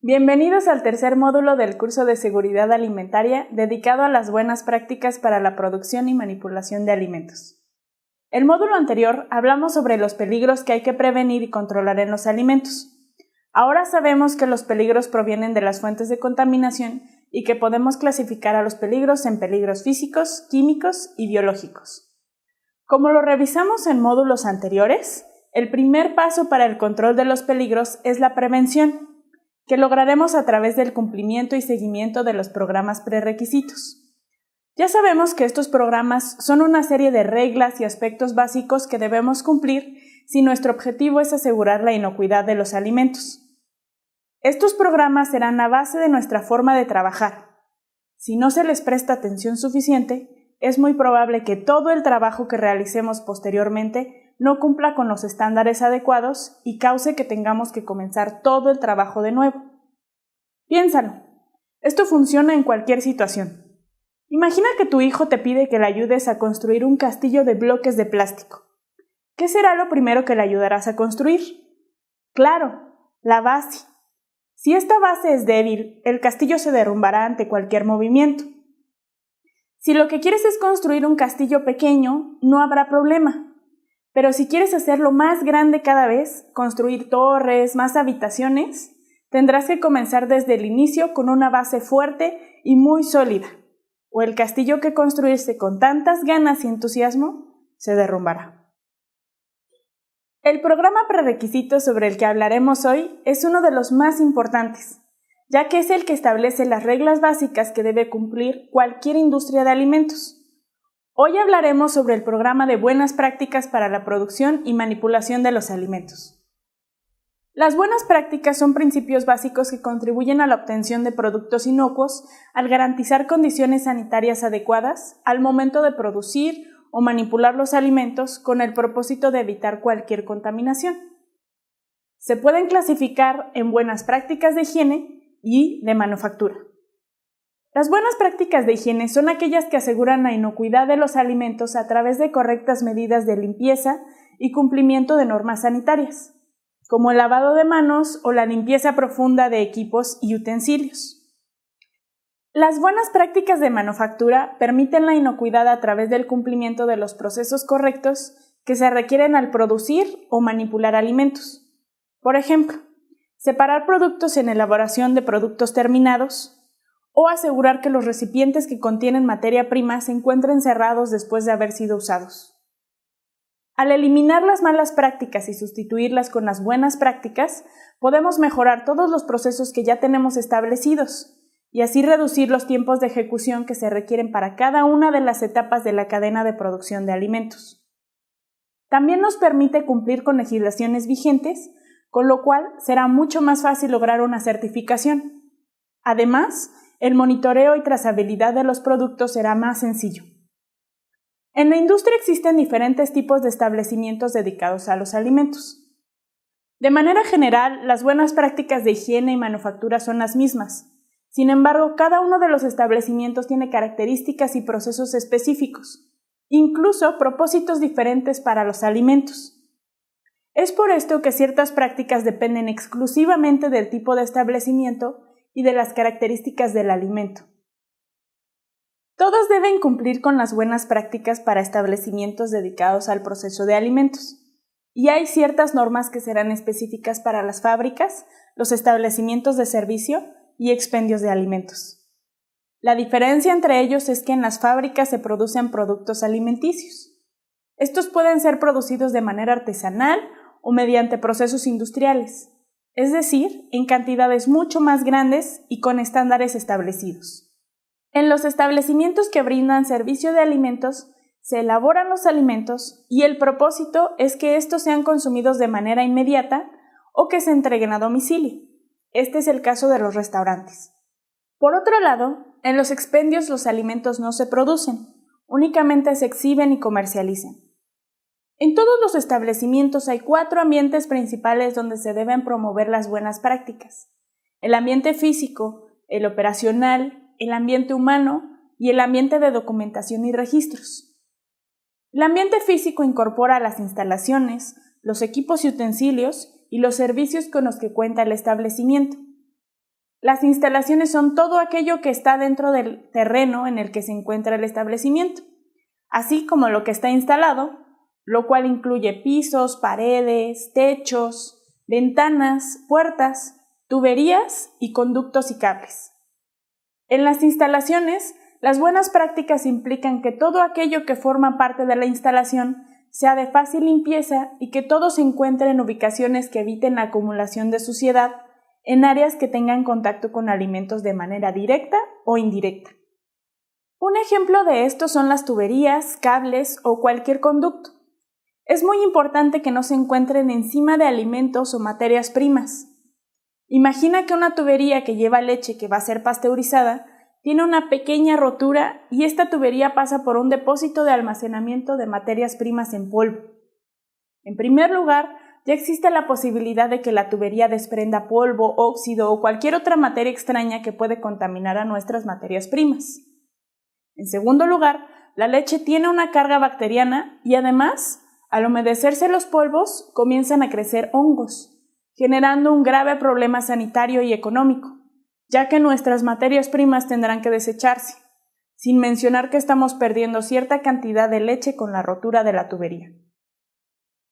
Bienvenidos al tercer módulo del curso de Seguridad Alimentaria dedicado a las buenas prácticas para la producción y manipulación de alimentos. El módulo anterior hablamos sobre los peligros que hay que prevenir y controlar en los alimentos. Ahora sabemos que los peligros provienen de las fuentes de contaminación y que podemos clasificar a los peligros en peligros físicos, químicos y biológicos. Como lo revisamos en módulos anteriores, el primer paso para el control de los peligros es la prevención, que lograremos a través del cumplimiento y seguimiento de los programas prerequisitos. Ya sabemos que estos programas son una serie de reglas y aspectos básicos que debemos cumplir si nuestro objetivo es asegurar la inocuidad de los alimentos. Estos programas serán la base de nuestra forma de trabajar. Si no se les presta atención suficiente, es muy probable que todo el trabajo que realicemos posteriormente no cumpla con los estándares adecuados y cause que tengamos que comenzar todo el trabajo de nuevo. Piénsalo, esto funciona en cualquier situación. Imagina que tu hijo te pide que le ayudes a construir un castillo de bloques de plástico. ¿Qué será lo primero que le ayudarás a construir? Claro, la base. Si esta base es débil, el castillo se derrumbará ante cualquier movimiento. Si lo que quieres es construir un castillo pequeño, no habrá problema. Pero si quieres hacerlo más grande cada vez, construir torres, más habitaciones, tendrás que comenzar desde el inicio con una base fuerte y muy sólida, o el castillo que construirse con tantas ganas y entusiasmo se derrumbará. El programa prerequisito sobre el que hablaremos hoy es uno de los más importantes, ya que es el que establece las reglas básicas que debe cumplir cualquier industria de alimentos. Hoy hablaremos sobre el programa de buenas prácticas para la producción y manipulación de los alimentos. Las buenas prácticas son principios básicos que contribuyen a la obtención de productos inocuos al garantizar condiciones sanitarias adecuadas al momento de producir o manipular los alimentos con el propósito de evitar cualquier contaminación. Se pueden clasificar en buenas prácticas de higiene y de manufactura. Las buenas prácticas de higiene son aquellas que aseguran la inocuidad de los alimentos a través de correctas medidas de limpieza y cumplimiento de normas sanitarias, como el lavado de manos o la limpieza profunda de equipos y utensilios. Las buenas prácticas de manufactura permiten la inocuidad a través del cumplimiento de los procesos correctos que se requieren al producir o manipular alimentos. Por ejemplo, separar productos en elaboración de productos terminados, o asegurar que los recipientes que contienen materia prima se encuentren cerrados después de haber sido usados. Al eliminar las malas prácticas y sustituirlas con las buenas prácticas, podemos mejorar todos los procesos que ya tenemos establecidos y así reducir los tiempos de ejecución que se requieren para cada una de las etapas de la cadena de producción de alimentos. También nos permite cumplir con legislaciones vigentes, con lo cual será mucho más fácil lograr una certificación. Además, el monitoreo y trazabilidad de los productos será más sencillo. En la industria existen diferentes tipos de establecimientos dedicados a los alimentos. De manera general, las buenas prácticas de higiene y manufactura son las mismas. Sin embargo, cada uno de los establecimientos tiene características y procesos específicos, incluso propósitos diferentes para los alimentos. Es por esto que ciertas prácticas dependen exclusivamente del tipo de establecimiento y de las características del alimento. Todos deben cumplir con las buenas prácticas para establecimientos dedicados al proceso de alimentos, y hay ciertas normas que serán específicas para las fábricas, los establecimientos de servicio y expendios de alimentos. La diferencia entre ellos es que en las fábricas se producen productos alimenticios. Estos pueden ser producidos de manera artesanal o mediante procesos industriales, es decir, en cantidades mucho más grandes y con estándares establecidos. En los establecimientos que brindan servicio de alimentos, se elaboran los alimentos y el propósito es que estos sean consumidos de manera inmediata o que se entreguen a domicilio. Este es el caso de los restaurantes. Por otro lado, en los expendios los alimentos no se producen, únicamente se exhiben y comercializan. En todos los establecimientos hay 4 ambientes principales donde se deben promover las buenas prácticas: el ambiente físico, el operacional, el ambiente humano y el ambiente de documentación y registros. El ambiente físico incorpora las instalaciones, los equipos y utensilios y los servicios con los que cuenta el establecimiento. Las instalaciones son todo aquello que está dentro del terreno en el que se encuentra el establecimiento, así como lo que está instalado, lo cual incluye pisos, paredes, techos, ventanas, puertas, tuberías y conductos y cables. En las instalaciones, las buenas prácticas implican que todo aquello que forma parte de la instalación sea de fácil limpieza y que todo se encuentre en ubicaciones que eviten la acumulación de suciedad en áreas que tengan contacto con alimentos de manera directa o indirecta. Un ejemplo de esto son las tuberías, cables o cualquier conducto. Es muy importante que no se encuentren encima de alimentos o materias primas. Imagina que una tubería que lleva leche que va a ser pasteurizada tiene una pequeña rotura y esta tubería pasa por un depósito de almacenamiento de materias primas en polvo. En primer lugar, ya existe la posibilidad de que la tubería desprenda polvo, óxido o cualquier otra materia extraña que puede contaminar a nuestras materias primas. En segundo lugar, la leche tiene una carga bacteriana y además, al humedecerse los polvos, comienzan a crecer hongos, generando un grave problema sanitario y económico, ya que nuestras materias primas tendrán que desecharse, sin mencionar que estamos perdiendo cierta cantidad de leche con la rotura de la tubería.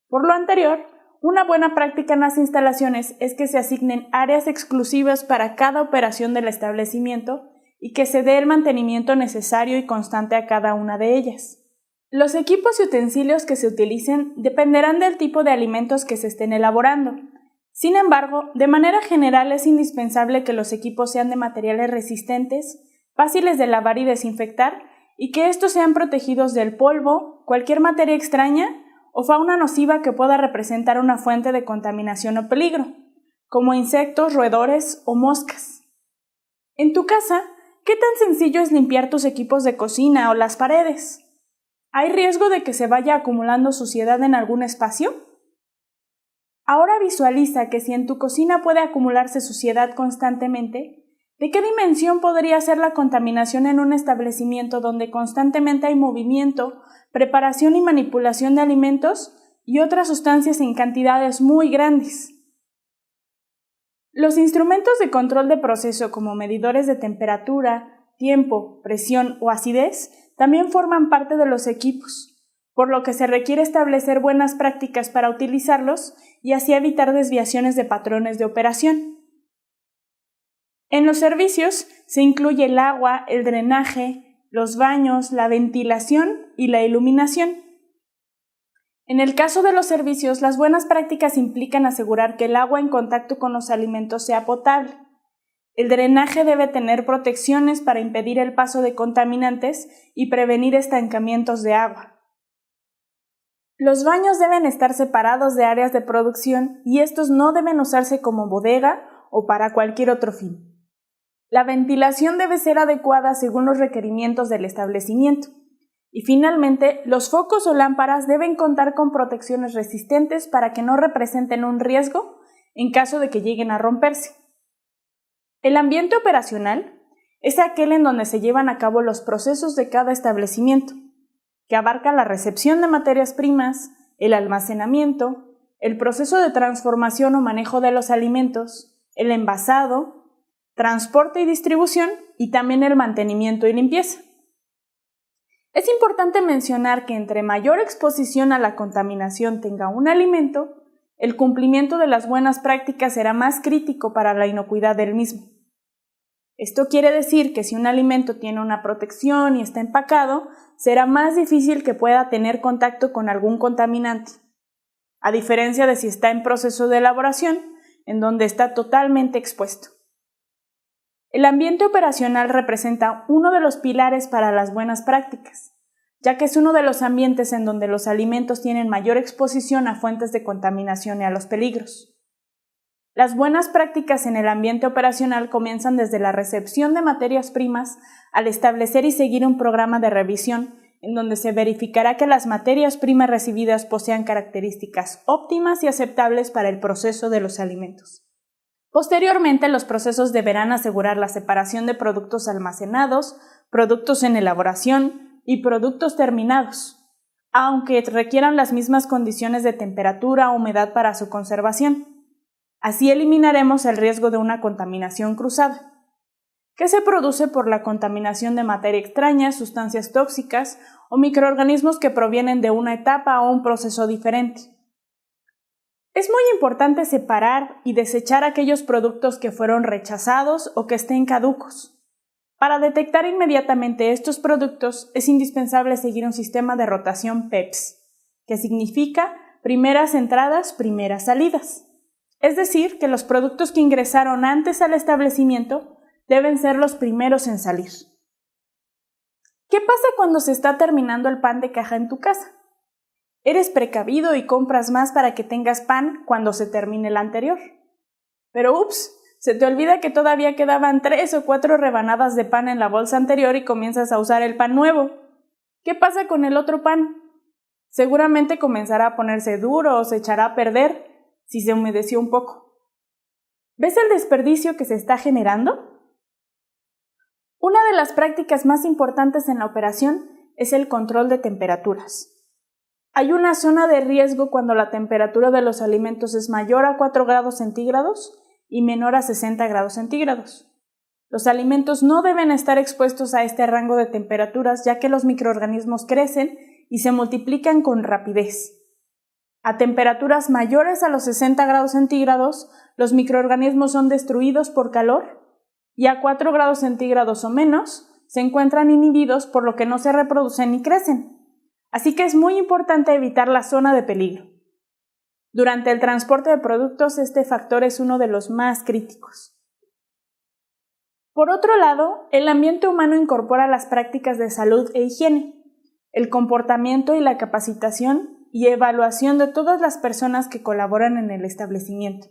Por lo anterior, una buena práctica en las instalaciones es que se asignen áreas exclusivas para cada operación del establecimiento y que se dé el mantenimiento necesario y constante a cada una de ellas. Los equipos y utensilios que se utilicen dependerán del tipo de alimentos que se estén elaborando. Sin embargo, de manera general es indispensable que los equipos sean de materiales resistentes, fáciles de lavar y desinfectar, y que estos sean protegidos del polvo, cualquier materia extraña o fauna nociva que pueda representar una fuente de contaminación o peligro, como insectos, roedores o moscas. En tu casa, ¿qué tan sencillo es limpiar tus equipos de cocina o las paredes? ¿Hay riesgo de que se vaya acumulando suciedad en algún espacio? Ahora visualiza que si en tu cocina puede acumularse suciedad constantemente, ¿de qué dimensión podría ser la contaminación en un establecimiento donde constantemente hay movimiento, preparación y manipulación de alimentos y otras sustancias en cantidades muy grandes? Los instrumentos de control de proceso como medidores de temperatura, tiempo, presión o acidez también forman parte de los equipos, por lo que se requiere establecer buenas prácticas para utilizarlos y así evitar desviaciones de patrones de operación. En los servicios se incluye el agua, el drenaje, los baños, la ventilación y la iluminación. En el caso de los servicios, las buenas prácticas implican asegurar que el agua en contacto con los alimentos sea potable. El drenaje debe tener protecciones para impedir el paso de contaminantes y prevenir estancamientos de agua. Los baños deben estar separados de áreas de producción y estos no deben usarse como bodega o para cualquier otro fin. La ventilación debe ser adecuada según los requerimientos del establecimiento. Y finalmente, los focos o lámparas deben contar con protecciones resistentes para que no representen un riesgo en caso de que lleguen a romperse. El ambiente operacional es aquel en donde se llevan a cabo los procesos de cada establecimiento, que abarca la recepción de materias primas, el almacenamiento, el proceso de transformación o manejo de los alimentos, el envasado, transporte y distribución y también el mantenimiento y limpieza. Es importante mencionar que entre mayor exposición a la contaminación tenga un alimento, el cumplimiento de las buenas prácticas será más crítico para la inocuidad del mismo. Esto quiere decir que si un alimento tiene una protección y está empacado, será más difícil que pueda tener contacto con algún contaminante, a diferencia de si está en proceso de elaboración, en donde está totalmente expuesto. El ambiente operacional representa uno de los pilares para las buenas prácticas, ya que es uno de los ambientes en donde los alimentos tienen mayor exposición a fuentes de contaminación y a los peligros. Las buenas prácticas en el ambiente operacional comienzan desde la recepción de materias primas al establecer y seguir un programa de revisión en donde se verificará que las materias primas recibidas posean características óptimas y aceptables para el proceso de los alimentos. Posteriormente, los procesos deberán asegurar la separación de productos almacenados, productos en elaboración y productos terminados, aunque requieran las mismas condiciones de temperatura o humedad para su conservación. Así eliminaremos el riesgo de una contaminación cruzada, que se produce por la contaminación de materia extraña, sustancias tóxicas o microorganismos que provienen de una etapa o un proceso diferente. Es muy importante separar y desechar aquellos productos que fueron rechazados o que estén caducos. Para detectar inmediatamente estos productos es indispensable seguir un sistema de rotación PEPS, que significa primeras entradas, primeras salidas. Es decir, que los productos que ingresaron antes al establecimiento deben ser los primeros en salir. ¿Qué pasa cuando se está terminando el pan de caja en tu casa? Eres precavido y compras más para que tengas pan cuando se termine el anterior. Pero ups, se te olvida que todavía quedaban 3 o 4 rebanadas de pan en la bolsa anterior y comienzas a usar el pan nuevo. ¿Qué pasa con el otro pan? Seguramente comenzará a ponerse duro o se echará a perder si se humedeció un poco. ¿Ves el desperdicio que se está generando? Una de las prácticas más importantes en la operación es el control de temperaturas. Hay una zona de riesgo cuando la temperatura de los alimentos es mayor a 4 grados centígrados y menor a 60 grados centígrados. Los alimentos no deben estar expuestos a este rango de temperaturas ya que los microorganismos crecen y se multiplican con rapidez. A temperaturas mayores a los 60 grados centígrados, los microorganismos son destruidos por calor y a 4 grados centígrados o menos se encuentran inhibidos por lo que no se reproducen ni crecen. Así que es muy importante evitar la zona de peligro. Durante el transporte de productos, este factor es uno de los más críticos. Por otro lado, el ambiente humano incorpora las prácticas de salud e higiene, el comportamiento y la capacitación y evaluación de todas las personas que colaboran en el establecimiento.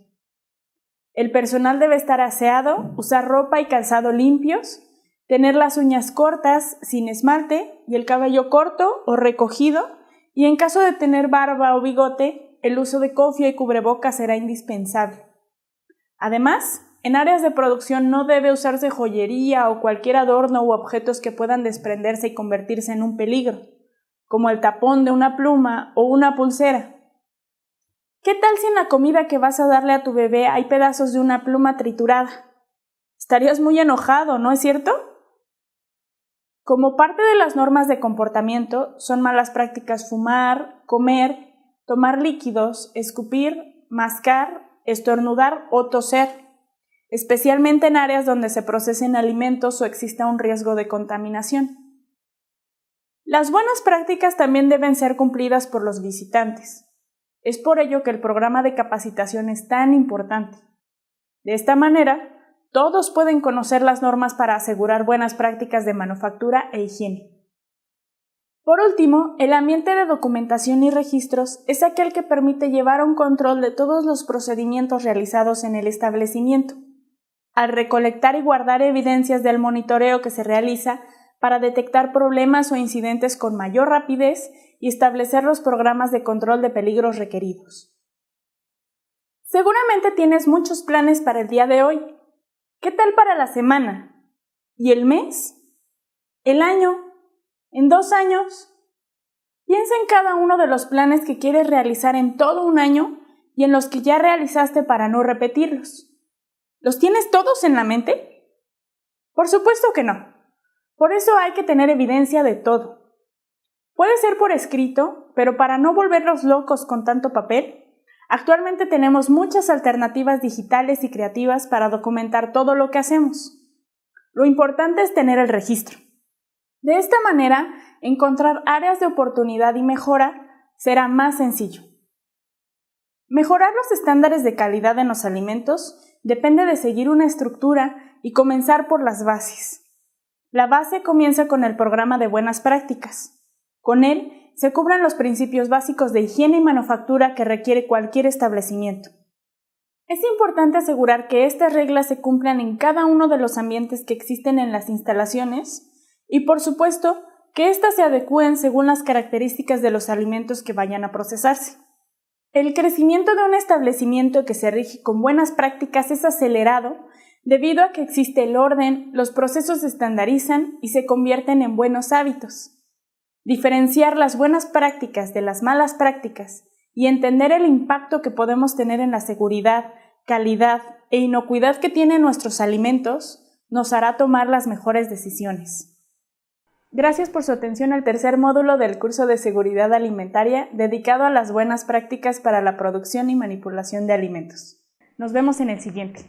El personal debe estar aseado, usar ropa y calzado limpios, tener las uñas cortas, sin esmalte, y el cabello corto o recogido, y en caso de tener barba o bigote, el uso de cofia y cubrebocas será indispensable. Además, en áreas de producción no debe usarse joyería o cualquier adorno u objetos que puedan desprenderse y convertirse en un peligro, como el tapón de una pluma o una pulsera. ¿Qué tal si en la comida que vas a darle a tu bebé hay pedazos de una pluma triturada? Estarías muy enojado, ¿no es cierto? Como parte de las normas de comportamiento, son malas prácticas fumar, comer, tomar líquidos, escupir, mascar, estornudar o toser, especialmente en áreas donde se procesen alimentos o exista un riesgo de contaminación. Las buenas prácticas también deben ser cumplidas por los visitantes. Es por ello que el programa de capacitación es tan importante. De esta manera, todos pueden conocer las normas para asegurar buenas prácticas de manufactura e higiene. Por último, el ambiente de documentación y registros es aquel que permite llevar un control de todos los procedimientos realizados en el establecimiento, al recolectar y guardar evidencias del monitoreo que se realiza para detectar problemas o incidentes con mayor rapidez y establecer los programas de control de peligros requeridos. Seguramente tienes muchos planes para el día de hoy. ¿Qué tal para la semana? ¿Y el mes? ¿El año? ¿En 2 años? Piensa en cada uno de los planes que quieres realizar en todo un año y en los que ya realizaste para no repetirlos. ¿Los tienes todos en la mente? Por supuesto que no. Por eso hay que tener evidencia de todo. Puede ser por escrito, pero para no volvernos locos con tanto papel, actualmente tenemos muchas alternativas digitales y creativas para documentar todo lo que hacemos. Lo importante es tener el registro. De esta manera, encontrar áreas de oportunidad y mejora será más sencillo. Mejorar los estándares de calidad en los alimentos depende de seguir una estructura y comenzar por las bases. La base comienza con el programa de buenas prácticas. Con él se cubren los principios básicos de higiene y manufactura que requiere cualquier establecimiento. Es importante asegurar que estas reglas se cumplan en cada uno de los ambientes que existen en las instalaciones y, por supuesto, que éstas se adecúen según las características de los alimentos que vayan a procesarse. El crecimiento de un establecimiento que se rige con buenas prácticas es acelerado debido a que existe el orden, los procesos se estandarizan y se convierten en buenos hábitos. Diferenciar las buenas prácticas de las malas prácticas y entender el impacto que podemos tener en la seguridad, calidad e inocuidad que tienen nuestros alimentos nos hará tomar las mejores decisiones. Gracias por su atención al tercer módulo del curso de Seguridad Alimentaria dedicado a las buenas prácticas para la producción y manipulación de alimentos. Nos vemos en el siguiente.